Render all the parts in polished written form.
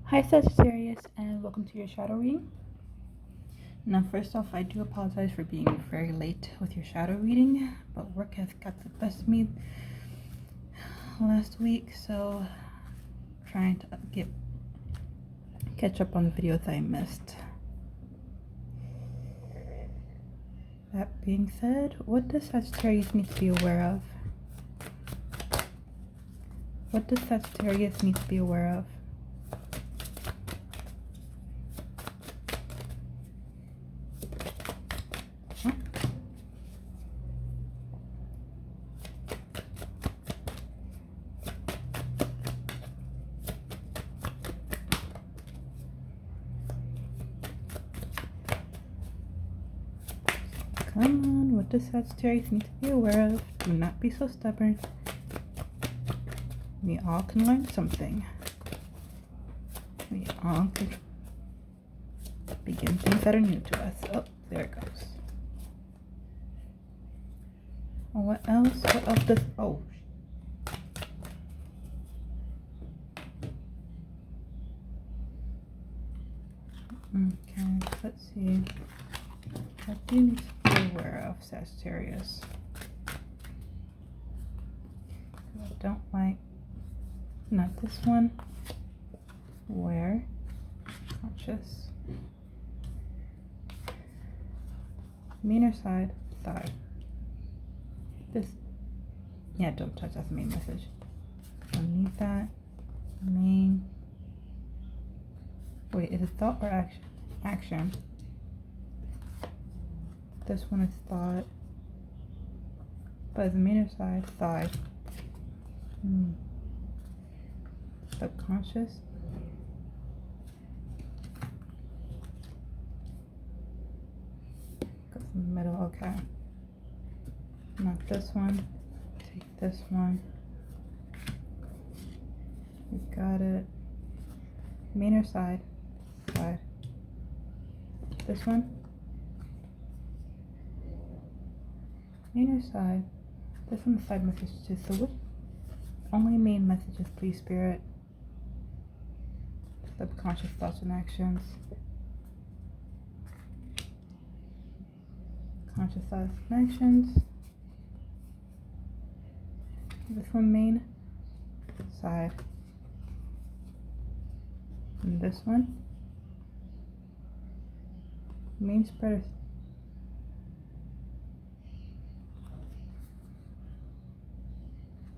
Hi Sagittarius, and welcome to your shadow reading. Now, first off, I do apologize for being very late with your shadow reading, but work has got the best of me last week, so trying to catch up on the videos I missed. That being said, what does Sagittarius need to be aware of? What does Sagittarius need to be aware of? Come on, what does Sagittarius need to be aware of? Do not be so stubborn. We all can learn something. We all can begin things that are new to us. Oh, there it goes. What else? What else does... Oh. Okay, let's see. What do you need to be aware of, Sagittarius? I don't like... Not this one. Aware. Conscious. Meaner side. Side. This... Yeah, don't touch. That's the main message. Don't need that. Main... Wait, is it thought or action? Action. This one is thought. But the meaner side, side. Subconscious. Goes in the middle, okay. Not this one. Take this one. We got it. Meaner side. Side. This one. Meaner side. This one's side message too. So what only main messages, please, Spirit? Subconscious thoughts and actions. Conscious thoughts and actions. This one main side. And this one main spreader.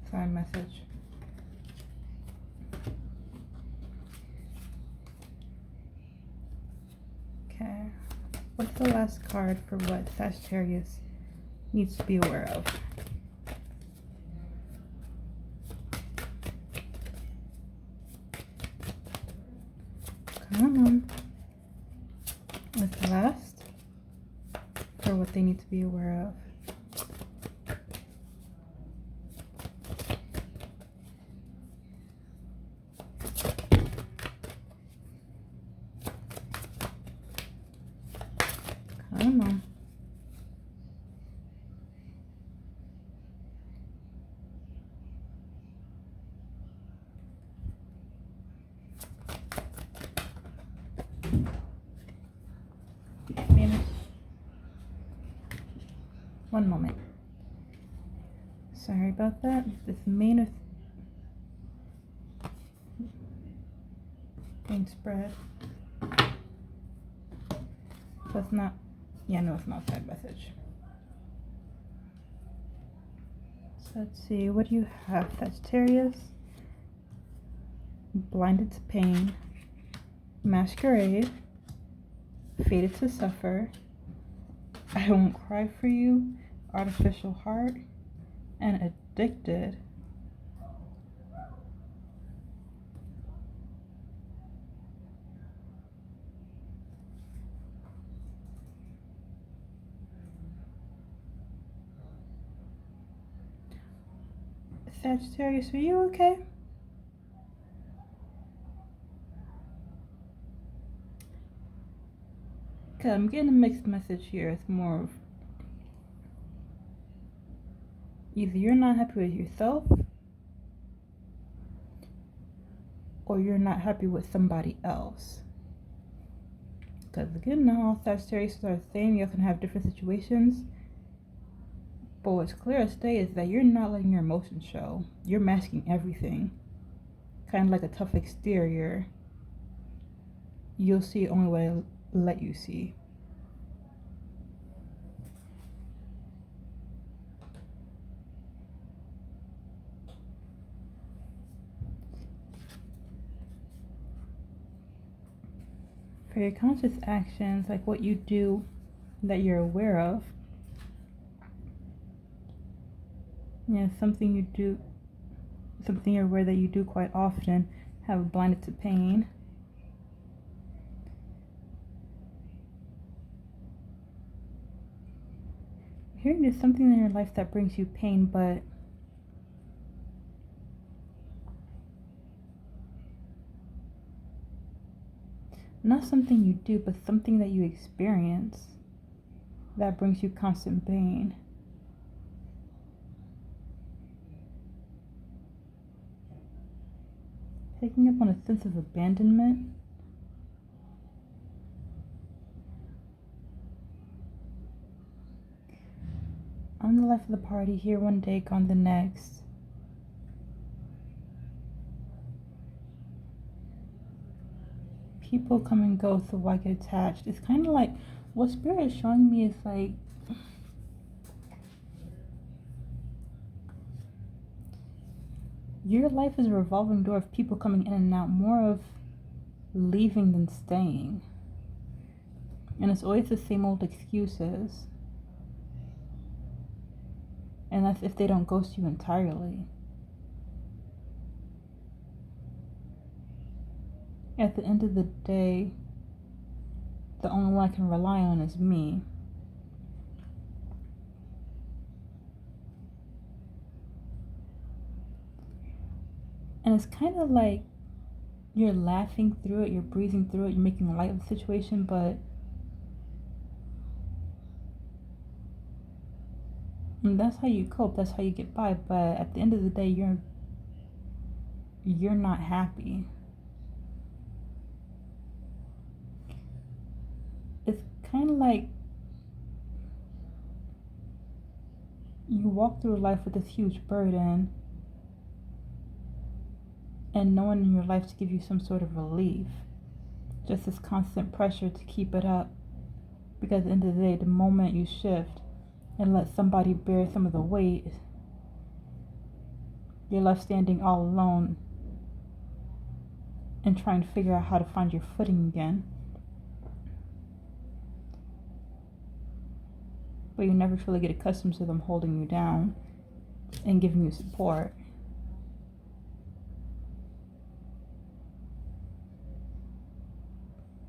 Side message. Okay. What's the last card for what Sagittarius needs to be aware of? Come on. What's the last for what they need to be aware of? Come on. One moment. Sorry about that. This main spread. So it's not. Yeah, no, it's not side message. So let's see. What do you have, Sagittarius? Blinded to pain. Masquerade. Fated to suffer. I won't cry for you. Artificial heart. And addicted. Sagittarius, are you okay? Okay, I'm getting a mixed message here. It's more of either you're not happy with yourself or you're not happy with somebody else. Because again, not all Sagittarius are the same. You can have different situations. But what's clear as day is that you're not letting your emotions show. You're masking everything. Kind of like a tough exterior. You'll see only what I let you see. For your conscious actions, like what you do that you're aware of, something you do, something you're aware that you do quite often, have blinded to pain. Here there's something in your life that brings you pain, but not something you do, but something that you experience that brings you constant pain. Picking up on a sense of abandonment. I'm the life of the party, here one day, gone the next. People come and go, so why get attached? It's kind of like, what Spirit is showing me is like, your life is a revolving door of people coming in and out, more of leaving than staying. And it's always the same old excuses. And that's if they don't ghost you entirely. At the end of the day, the only one I can rely on is me. And it's kind of like you're laughing through it, you're breathing through it, you're making light of the situation, but and that's how you cope, that's how you get by. But at the end of the day, you're not happy. It's kind of like you walk through life with this huge burden and no one in your life to give you some sort of relief. Just this constant pressure to keep it up. Because at the end of the day, the moment you shift and let somebody bear some of the weight, you're left standing all alone and trying to figure out how to find your footing again. But you never truly get accustomed to them holding you down and giving you support.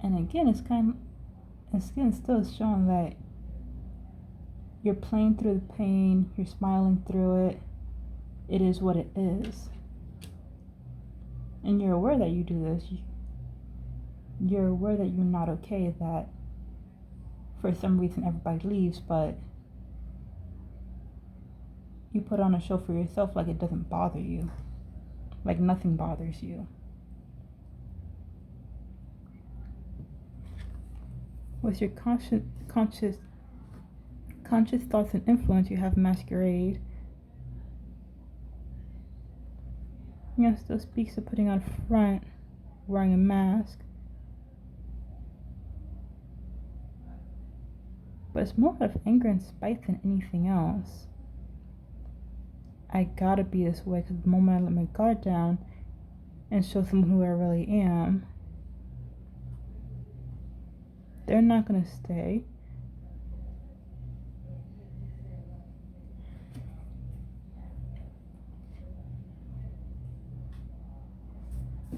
And again, it's still showing that you're playing through the pain, you're smiling through it. It is what it is. And you're aware that you do this. You're aware that you're not okay, that for some reason everybody leaves, but you put on a show for yourself like it doesn't bother you. Like nothing bothers you. With your conscious thoughts and influence, you have masquerade. Still speaks of putting on a front, wearing a mask. But it's more out of anger and spite than anything else. I gotta be this way because the moment I let my guard down and show someone who I really am, they're not gonna stay.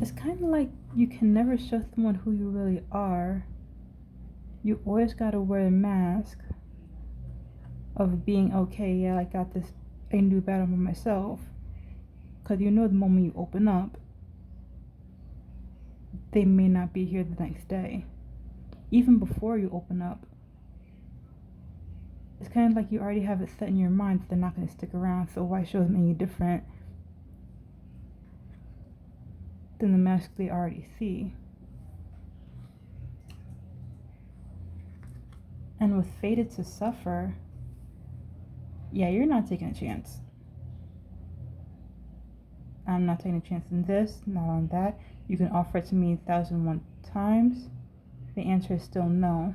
It's kind of like you can never show someone who you really are. You always gotta wear a mask of being okay. Yeah, I got this. I can do better for myself. Because the moment you open up, they may not be here the next day. Even before you open up, it's kind of like you already have it set in your mind that they're not going to stick around, so why show them any different? than the mask they already see. And with fated to suffer, yeah, you're not taking a chance. I'm not taking a chance in this, not on that. You can offer it to me 1,001 times. The answer is still no.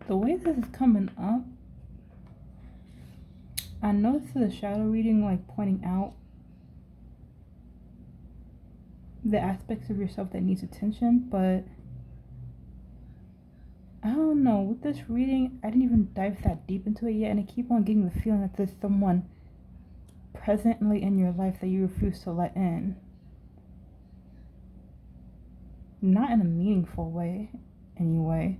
The way this is coming up, I know this is a shadow reading, like pointing out the aspects of yourself that needs attention, but I don't know. With this reading, I didn't even dive that deep into it yet, and I keep on getting the feeling that there's someone presently in your life that you refuse to let in. Not in a meaningful way, anyway.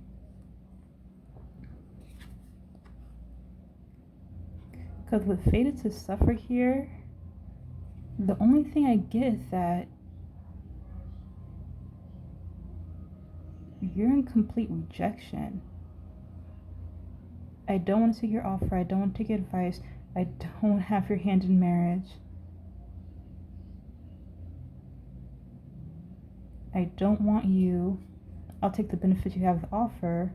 Because with fated to suffer here, the only thing I get is that you're in complete rejection. I don't want to take your offer. I don't want to take advice. I don't have your hand in marriage. I don't want you. I'll take the benefits you have to offer,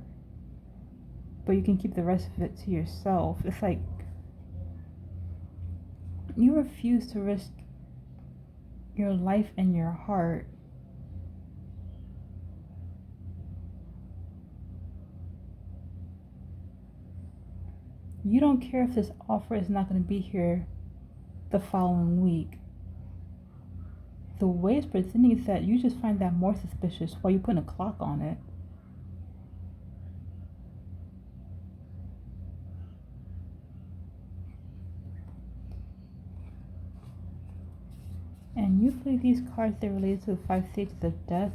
but you can keep the rest of it to yourself. It's like you refuse to risk your life and your heart. You don't care if this offer is not going to be here the following week. The way it's presenting is that you just find that more suspicious while you're putting a clock on it. And usually these cards, they're related to the 5 stages of death,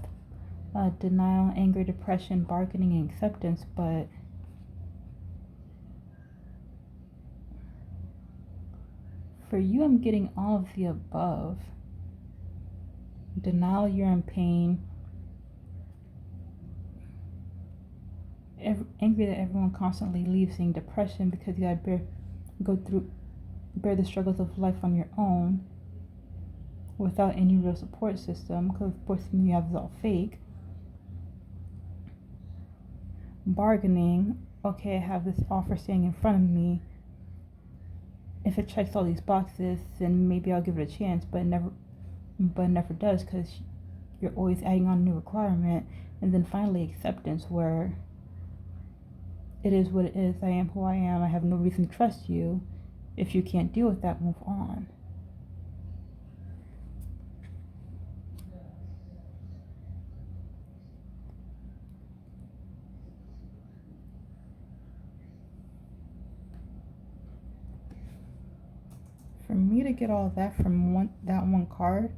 denial, anger, depression, bargaining, and acceptance, but for you, I'm getting all of the above. Denial, you're in pain. Angry that everyone constantly leaves, in depression because you gotta bear the struggles of life on your own without any real support system, because of course you have is all fake. Bargaining, okay, I have this offer staying in front of me. If it checks all these boxes, then maybe I'll give it a chance, but it never does, because you're always adding on a new requirement. And then finally acceptance, where it is what it is. I am who I am. I have no reason to trust you. If you can't deal with that, move on. For me to get all that from that one card,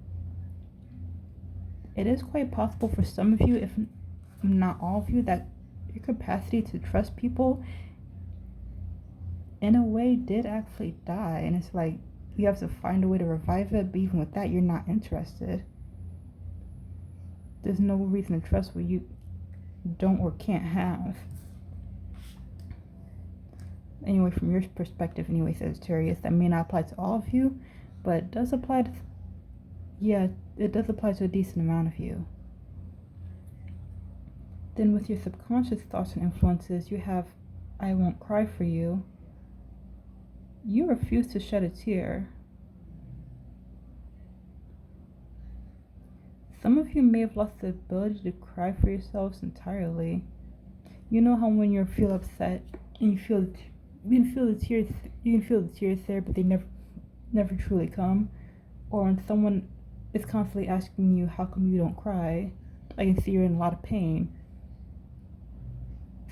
it is quite possible for some of you, if not all of you, that your capacity to trust people in a way did actually die. And it's like you have to find a way to revive it, but even with that, you're not interested. There's no reason to trust what you don't or can't have. Anyway, from your perspective, anyway, Sagittarius, that may not apply to all of you, but it does apply to, it does apply to a decent amount of you. Then with your subconscious thoughts and influences, you have, I won't cry for you. You refuse to shed a tear. Some of you may have lost the ability to cry for yourselves entirely. You know how when you feel upset and you can feel the tears there, but they never truly come. Or when someone is constantly asking you, how come you don't cry? I can see you're in a lot of pain.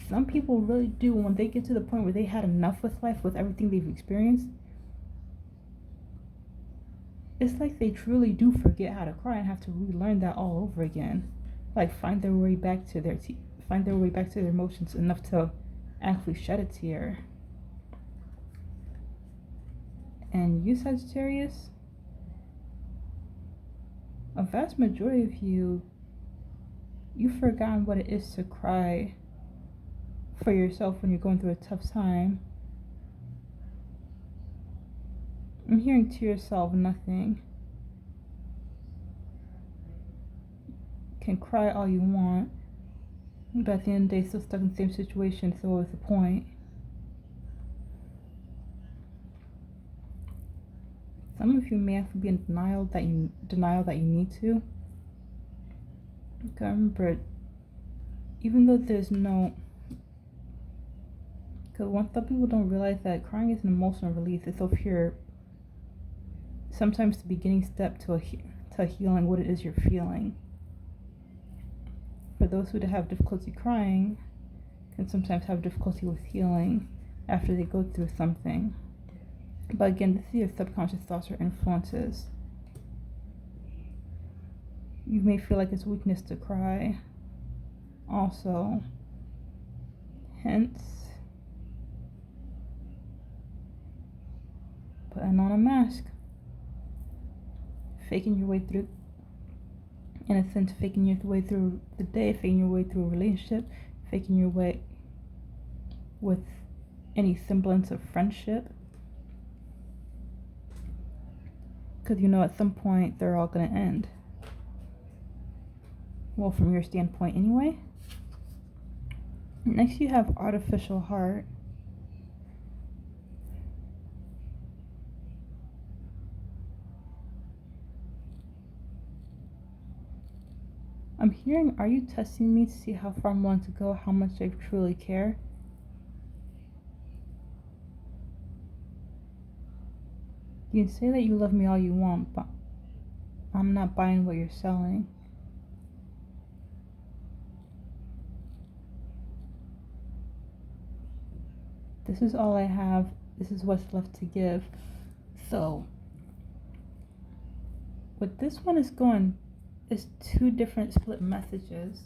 Some people really do, when they get to the point where they had enough with life, with everything they've experienced, it's like they truly do forget how to cry and have to relearn that all over again. Like find their way back to their emotions enough to actually shed a tear. And you, Sagittarius, a vast majority of you've forgotten what it is to cry for yourself when you're going through a tough time. I'm hearing to yourself nothing. Can cry all you want, but at the end of the day, still stuck in the same situation, so what's the point? Some of you may have to be in denial that you need to. Remember, even though there's no, because some people don't realize that crying is an emotional release. It's over here. Sometimes the beginning step to healing what it is you're feeling. For those who have difficulty crying, can sometimes have difficulty with healing after they go through something. But again, this is your subconscious thoughts or influences. You may feel like it's weakness to cry. Also, hence, putting on a mask. Faking your way through, in a sense, faking your way through the day, faking your way through a relationship, faking your way with any semblance of friendship. Because you know at some point they're all going to end. Well, from your standpoint anyway. Next you have artificial heart. I'm hearing, are you testing me to see how far I'm willing to go, how much I truly care? You can say that you love me all you want, but I'm not buying what you're selling. This is all I have. This is what's left to give. So, what this one is going is two different split messages.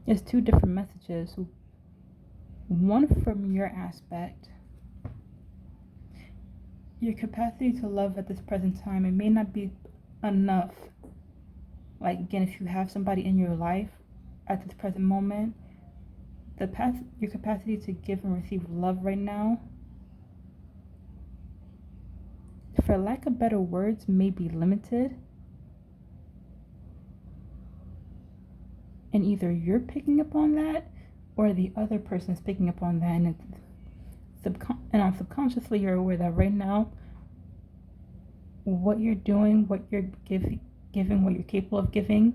It's two different messages. One from your aspect. Your capacity to love at this present time, it may not be enough. Like, again, if you have somebody in your life at this present moment, your capacity to give and receive love right now, for lack of better words, may be limited. And either you're picking up on that, or the other person is picking up on that, and subconsciously you're aware that right now, what you're doing, what you're giving, what you're capable of giving,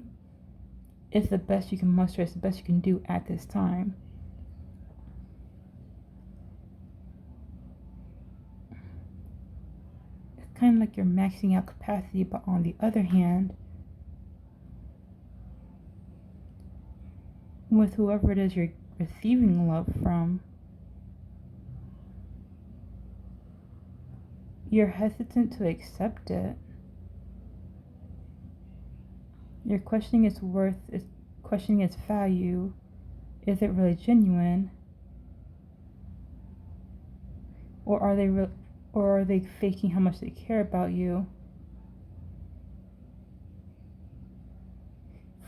is the best you can muster, it's the best you can do at this time. It's kind of like you're maxing out capacity, but on the other hand, with whoever it is you're receiving love from, you're hesitant to accept it. You're questioning its worth, questioning its value. Is it really genuine? Or are they faking how much they care about you?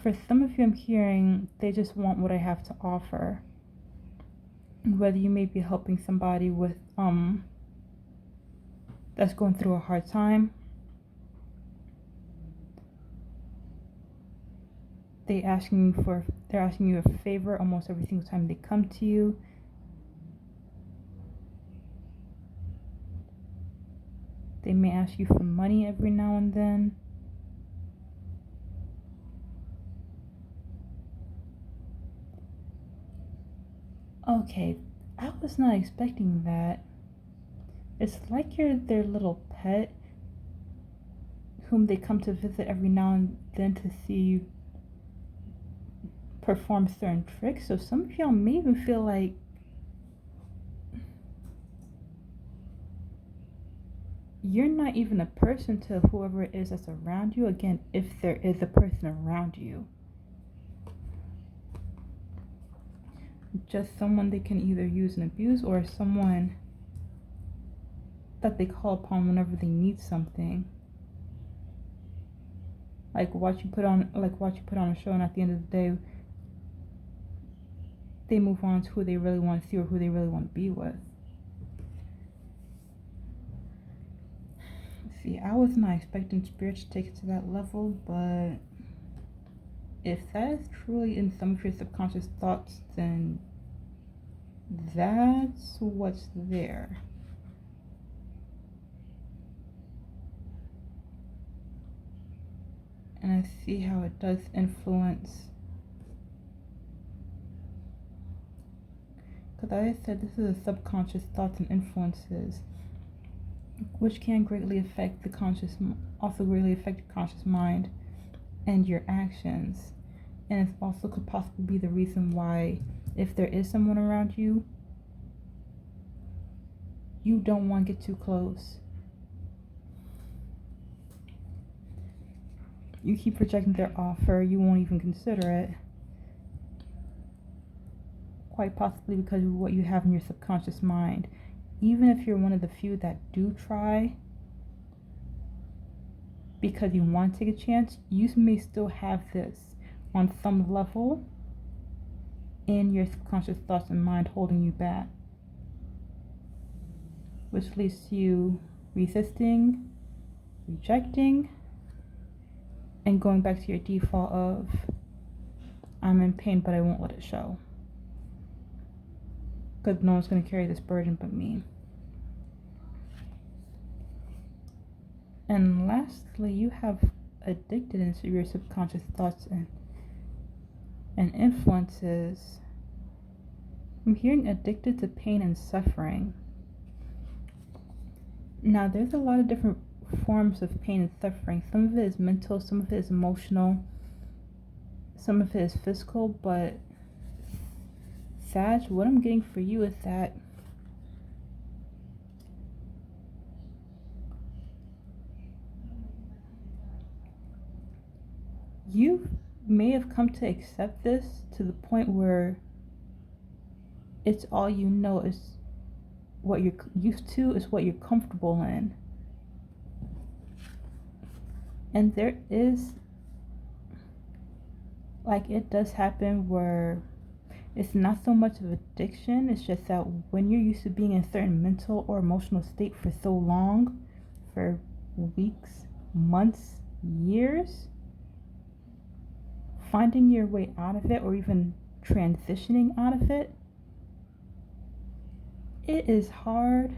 For some of you, I'm hearing they just want what I have to offer. Whether you may be helping somebody with that's going through a hard time. They're asking you a favor almost every single time they come to you. They may ask you for money every now and then. Okay, I was not expecting that. It's like you're their little pet whom they come to visit every now and then to see you perform certain tricks. So some of y'all may even feel like you're not even a person to whoever it is that's around you. Again, if there is a person around you. Just someone they can either use and abuse, or someone that they call upon whenever they need something. Like watch you put on a show, and at the end of the day, they move on to who they really want to see or who they really want to be with. see. I was not expecting Spirit to take it to that level, but if that is truly in some of your subconscious thoughts, then that's what's there. And I see how it does influence. Because as I said, this is a subconscious thoughts and influences, which can greatly affect the conscious, also greatly affect your conscious mind and your actions. And it also could possibly be the reason why, if there is someone around you, you don't want to get too close. You keep rejecting their offer, you won't even consider it. Quite possibly because of what you have in your subconscious mind. Even if you're one of the few that do try because you want to take a chance, you may still have this on some level in your subconscious thoughts and mind holding you back, which leads to you resisting, rejecting, and going back to your default of, I'm in pain but I won't let it show, because no one's going to carry this burden but me. And lastly, you have addicted into your subconscious thoughts and influences. I'm hearing addicted to pain and suffering. Now, there's a lot of different forms of pain and suffering. Some of it is mental, some of it is emotional, some of it is physical, but Sag, what I'm getting for you is that you may have come to accept this to the point where it's all you know, is what you're used to, is what you're comfortable in. And there is, like, it does happen where it's not so much of addiction, it's just that when you're used to being in a certain mental or emotional state for so long, for weeks, months, years, finding your way out of it or even transitioning out of it, it is hard.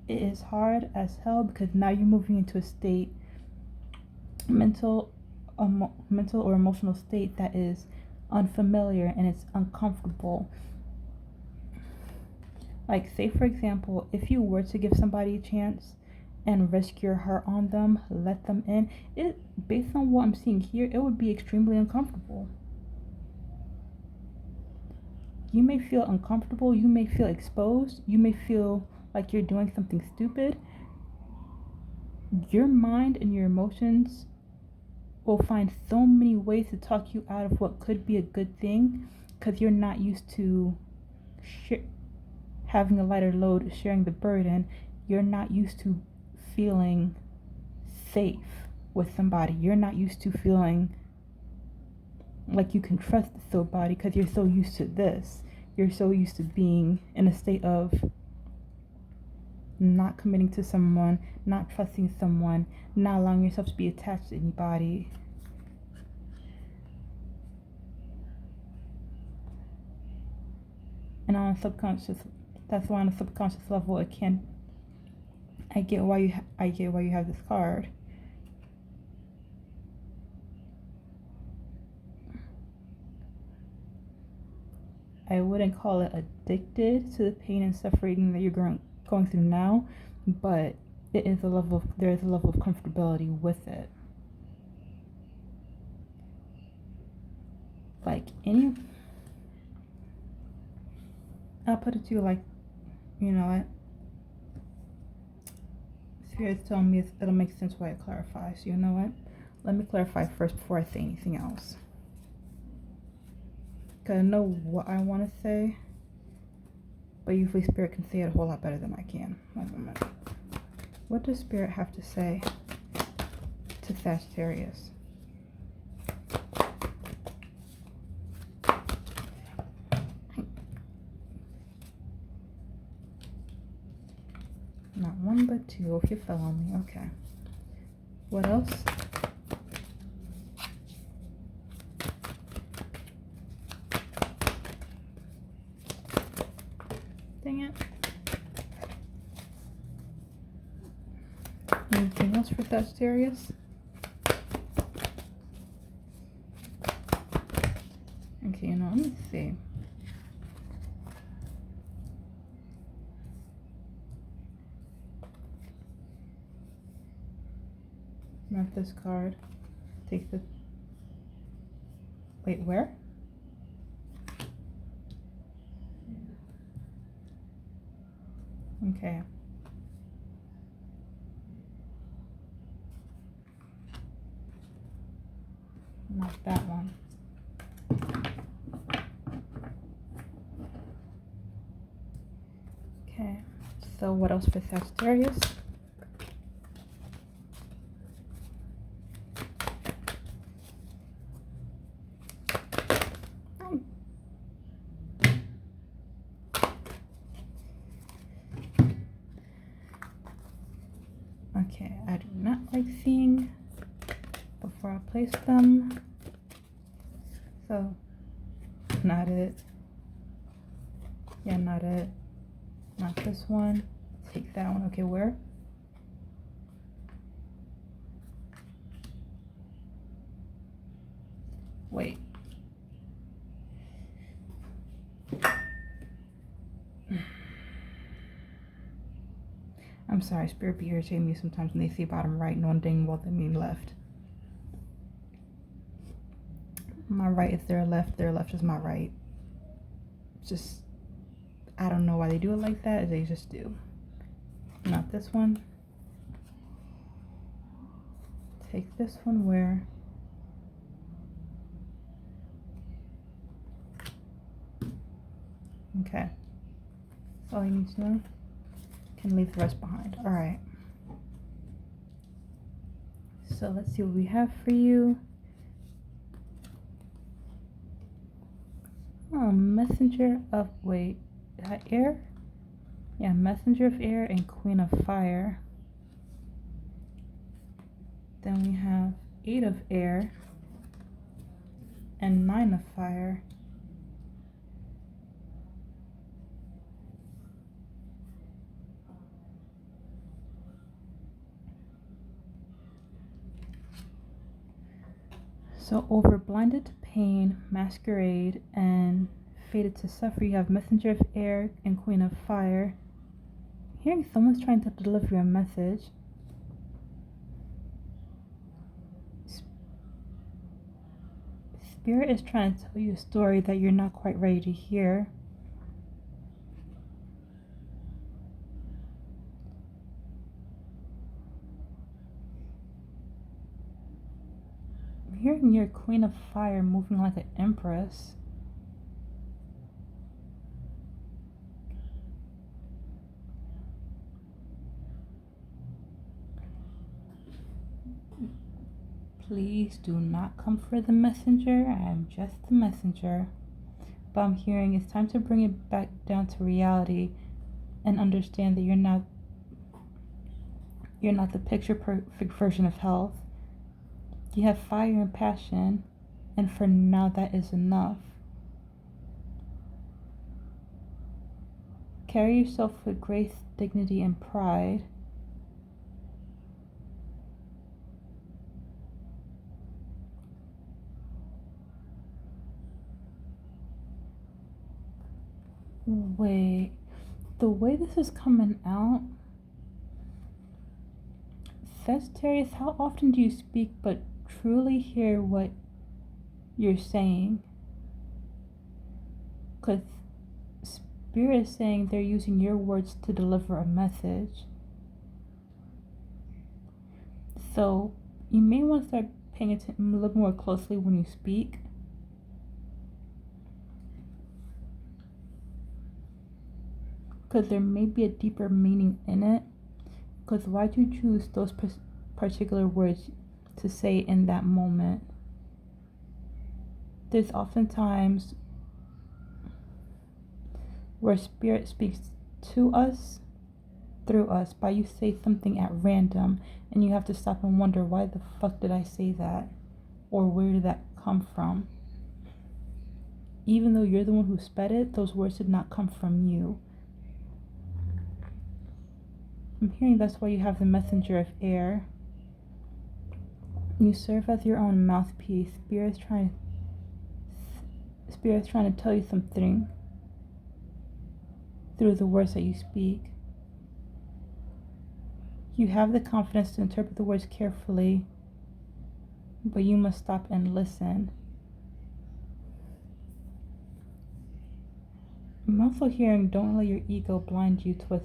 It is hard as hell, because now you're moving into a state, mental or emotional state, that is unfamiliar and it's uncomfortable. Like, say for example, if you were to give somebody a chance and risk your heart on them, let them in, it, based on what I'm seeing here, it would be extremely uncomfortable. You may feel uncomfortable, you may feel exposed, you may feel like you're doing something stupid. Your mind and your emotions will find so many ways to talk you out of what could be a good thing, because you're not used to having a lighter load, sharing the burden. You're not used to feeling safe with somebody. You're not used to feeling like you can trust somebody, because you're so used to this. You're so used to being in a state of not committing to someone, not trusting someone, not allowing yourself to be attached to anybody. And on a subconscious, that's why on a subconscious level, it can. I get why you have this card. I wouldn't call it addicted to the pain and suffering that you're going through now, but there is a level of comfortability with it. Like I'll put it to you like, you know what? Spirit's telling me it'll make sense why I clarify. So you know what? Let me clarify first before I say anything else. Because I know what I want to say, but usually Spirit can say it a whole lot better than I can. Wait a minute. What does Spirit have to say to Sagittarius? Not one, but two. you if you fell on me. Okay. What else? Dang it. Anything else for Sagittarius? Okay, let me see. Mark this card. Take the... Wait, where? Okay. Not that one. Okay. So what else for Sagittarius? Okay, I do not like seeing before I place them. So, not it. Yeah, not it. Not this one. Take that one. Okay, where? Wait. I'm sorry, Spirit be irritating me sometimes when they say bottom right, knowing dang well they mean left. My right is their left is my right. Just, I don't know why they do it like that, they just do. Not this one. Take this one where? Okay. That's all you need to know. Can leave the rest behind. All right. So let's see what we have for you. Oh, messenger of, wait, is that air? Yeah, messenger of air and queen of fire. Then we have 8 of air and 9 of fire. So over blinded to pain, masquerade, and fated to suffer, you have messenger of air and queen of fire. Hearing someone's trying to deliver a message. Spirit is trying to tell you a story that you're not quite ready to hear. I'm hearing your queen of fire moving like an empress. Please do not come for the messenger. I am just the messenger. But I'm hearing it's time to bring it back down to reality and understand that you're not the picture perfect version of health. You have fire and passion, and for now that is enough. Carry yourself with grace, dignity, and pride. Wait, the way this is coming out, Sagittarius, how often do you speak but truly hear what you're saying? Because Spirit is saying they're using your words to deliver a message. So you may want to start paying attention a little more closely when you speak. Because there may be a deeper meaning in it. Because why'd you choose those particular words to say in that moment? There's oftentimes where Spirit speaks to us through us by you say something at random and you have to stop and wonder, why the fuck did I say that? Or where did that come from? Even though you're the one who sped it, those words did not come from you. I'm hearing that's why you have the messenger of air. You serve as your own mouthpiece. Spirit's trying to tell you something through the words that you speak. You have the confidence to interpret the words carefully, but you must stop and listen. I'm also hearing, don't let your ego blind you to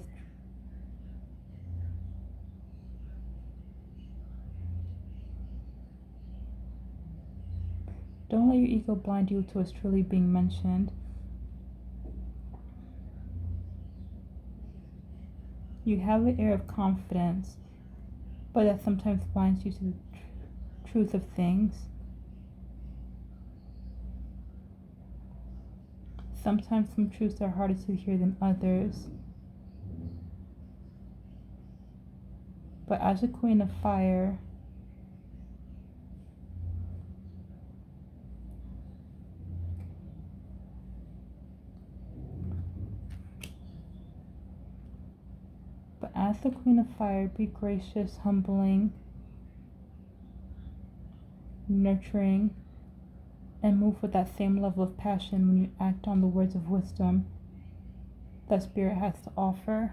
Don't let your ego blind you to what's truly being mentioned. You have an air of confidence, but that sometimes blinds you to the truth of things. Sometimes some truths are harder to hear than others. But as a queen of fire, be gracious, humbling, nurturing, and move with that same level of passion when you act on the words of wisdom that Spirit has to offer.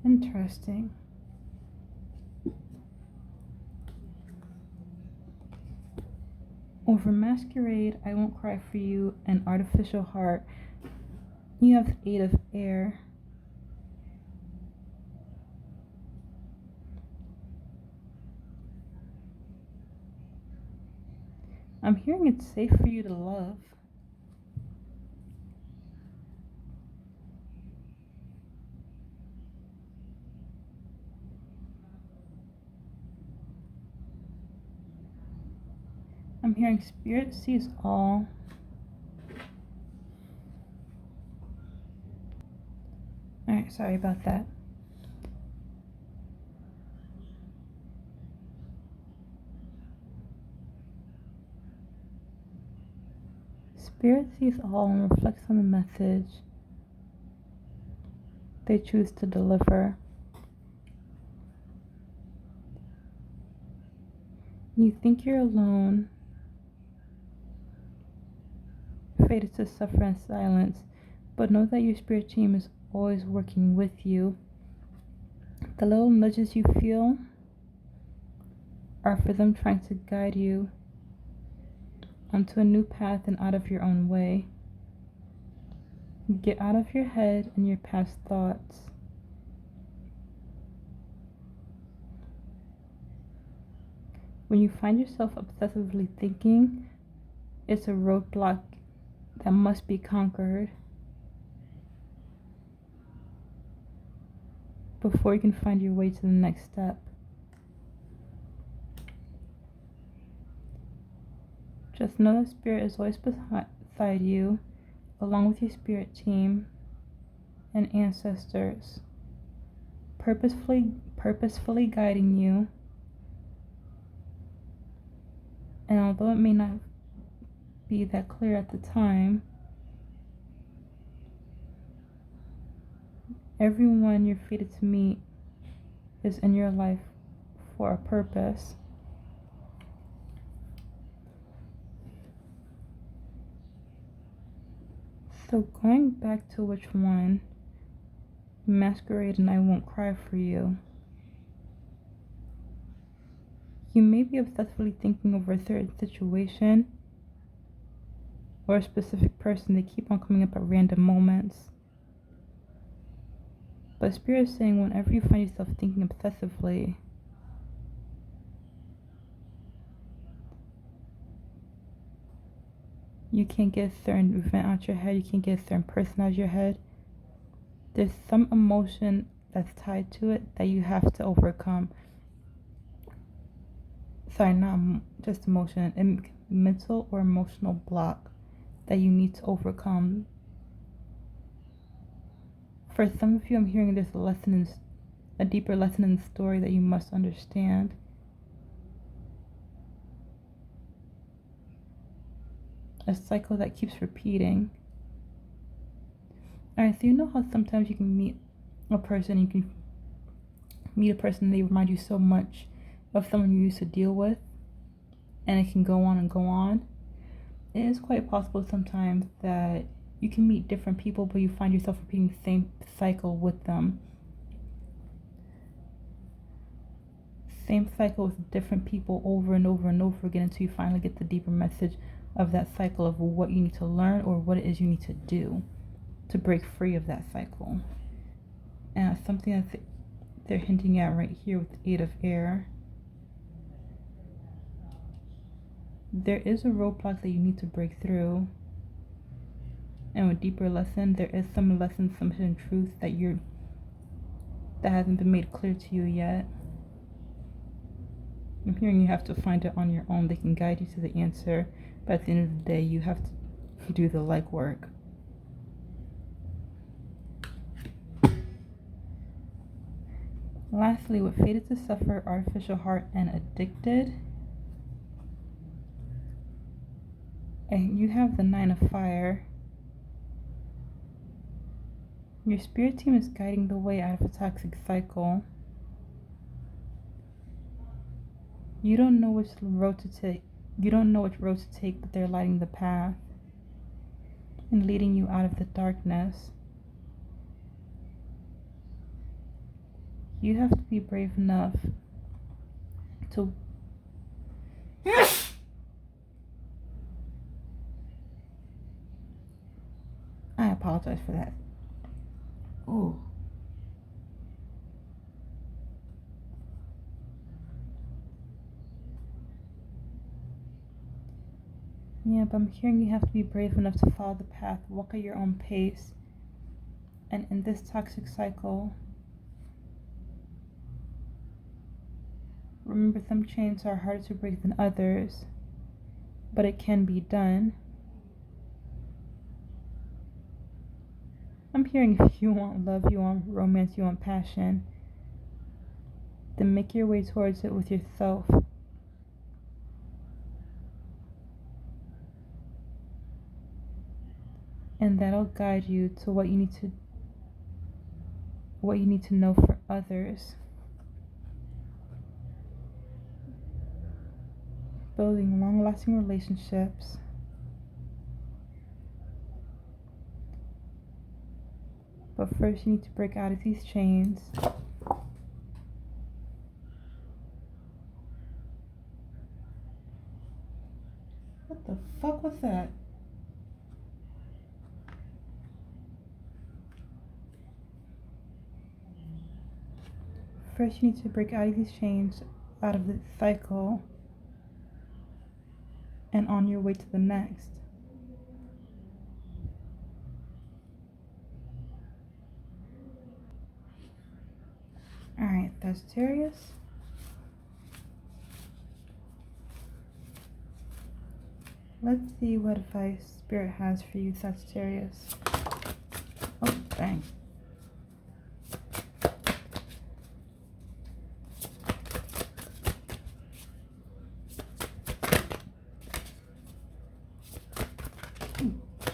Interesting. Over masquerade, I won't cry for you, an artificial heart. You have 8 of air. I'm hearing it's safe for you to love. I'm hearing Spirit sees all. Alright, sorry about that. Spirit sees all and reflects on the message they choose to deliver. You think you're alone, fated to suffer in silence, but know that your spirit team is always working with you. The little nudges you feel are for them trying to guide you onto a new path and out of your own way. Get out of your head and your past thoughts. When you find yourself obsessively thinking, it's a roadblock that must be conquered before you can find your way to the next step. Just know that Spirit is always beside you, along with your spirit team and ancestors, purposefully guiding you. And although it may not be that clear at the time, everyone you're fated to meet is in your life for a purpose. So going back to which one, masquerade and I won't cry for you. You may be obsessively thinking over a certain situation or a specific person. They keep on coming up at random moments. But Spirit is saying whenever you find yourself thinking obsessively, you can't get a certain event out your head, you can't get a certain person out your head. There's some emotion that's tied to it that you have to overcome. Sorry, not just emotion. It mental or emotional block that you need to overcome. For some of you, I'm hearing there's a deeper lesson in the story that you must understand. A cycle that keeps repeating. Alright, so you know how sometimes you can meet a person, they remind you so much of someone you used to deal with, and it can go on and go on. It is quite possible sometimes that you can meet different people, but you find yourself repeating the same cycle with them. Same cycle with different people over and over and over again until you finally get the deeper message of that cycle of what you need to learn or what it is you need to do to break free of that cycle. And that's something that they're hinting at right here with the 8 of air. There is a roadblock that you need to break through. And with deeper lesson, there is some lessons, some hidden truth that hasn't been made clear to you yet. I'm hearing you have to find it on your own. They can guide you to the answer, but at the end of the day, you have to do the legwork. Lastly, with fated to suffer, artificial heart, and addicted, and you have the 9 of fire. Your spirit team is guiding the way out of a toxic cycle. You don't know which road to take. But they're lighting the path and leading you out of the darkness. You have to be brave enough to I apologize for that. Ooh. Yeah, but I'm hearing you have to be brave enough to follow the path, walk at your own pace. And in this toxic cycle, remember, some chains are harder to break than others, but it can be done. I'm hearing if you want love, you want romance, you want passion, then make your way towards it with yourself. And that'll guide you to what you need to know for others. Building long-lasting relationships. But first you need to break out of these chains. What the fuck was that? First you need to break out of these chains, out of the cycle, and on your way to the next. Alright, Sagittarius. Let's see what advice Spirit has for you, Sagittarius. Oh, dang.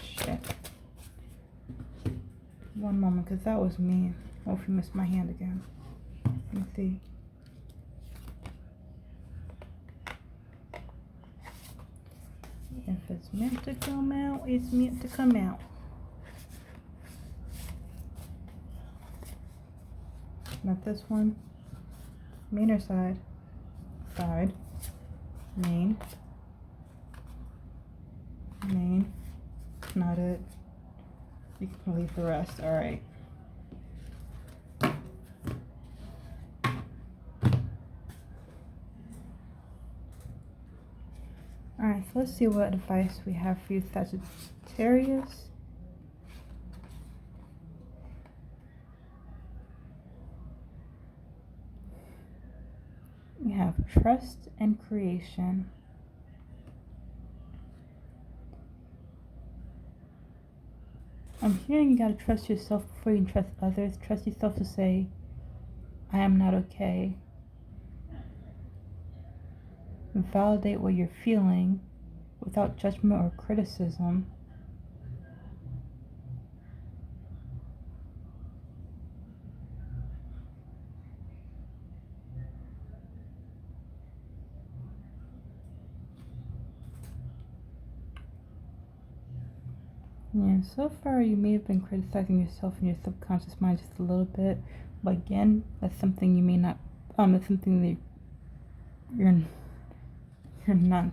Shit. One moment, because that was me. Oh, if you missed my hand again. Let me see. If it's meant to come out, it's meant to come out. Not this one. Main or side? Side. Main. Main. Not it. You can leave the rest. Alright. Alright, so let's see what advice we have for you, Sagittarius. We have trust and creation. I'm hearing you gotta trust yourself before you can trust others. Trust yourself to say, I am not okay. Validate what you're feeling without judgment or criticism. Yeah, so far you may have been criticizing yourself in your subconscious mind just a little bit, but again, that's something you may not, it's something that you're not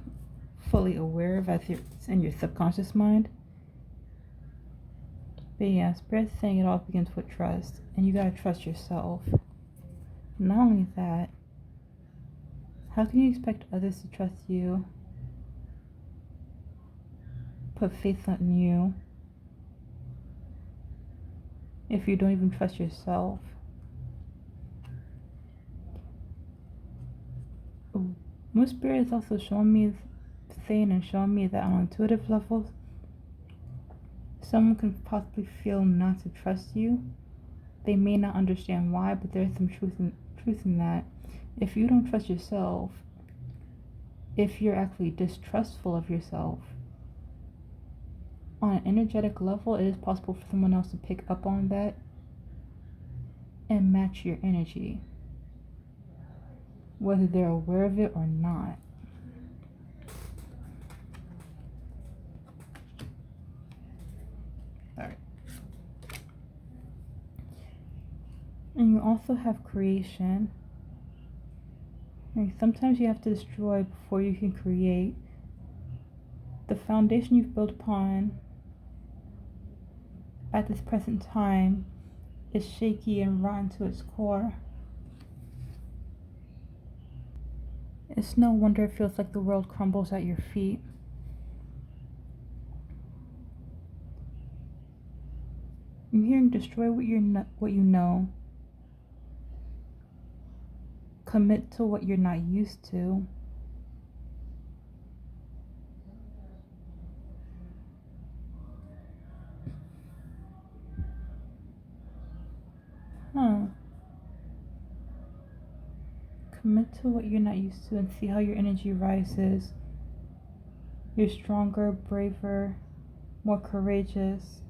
fully aware of as it's in your subconscious mind. But yeah, Spirit's saying it all begins with trust, and you gotta trust yourself. Not only that, how can you expect others to trust you, put faith in you, if you don't even trust yourself? Most Spirit is also showing me that on intuitive levels, someone can possibly feel not to trust you. They may not understand why, but there's some truth in that. If you don't trust yourself, if you're actually distrustful of yourself, on an energetic level, it is possible for someone else to pick up on that and match your energy, whether they're aware of it or not. Alright. And you also have creation. And sometimes you have to destroy before you can create. The foundation you've built upon at this present time is shaky and rotten to its core. It's no wonder it feels like the world crumbles at your feet. I'm hearing destroy what you know. Commit to what you're not used to. Commit to what you're not used to and see how your energy rises. You're stronger, braver, more courageous.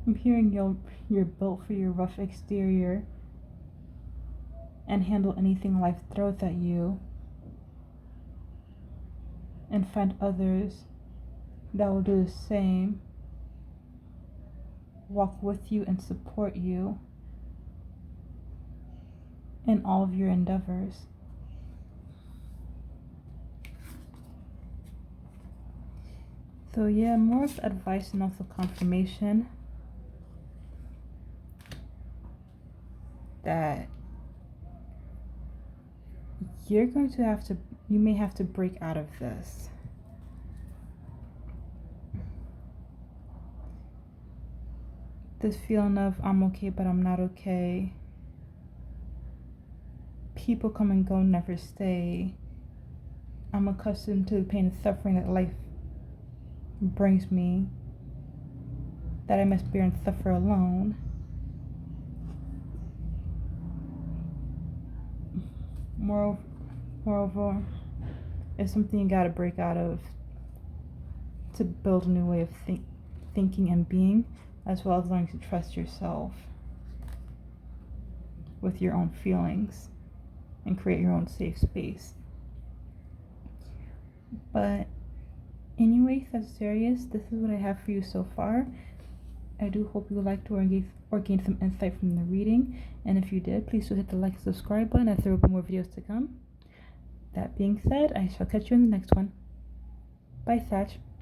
I'm hearing you're built for your rough exterior and handle anything life throws at you, and find others that will do the same, walk with you and support you in all of your endeavors. So yeah, more of advice and also confirmation that you may have to break out of this. This feeling of I'm okay but I'm not okay. People come and go, never stay. I'm accustomed to the pain and suffering that life brings me, that I must bear and suffer alone. Moreover, it's something you gotta break out of to build a new way of thinking and being, as well as learning to trust yourself with your own feelings and create your own safe space. But anyway, Sagittarius, this is what I have for you so far. I do hope you liked or gained some insight from the reading, and if you did, please do hit the like and subscribe button as there will be more videos to come. That being said, I shall catch you in the next one. Bye, Sag.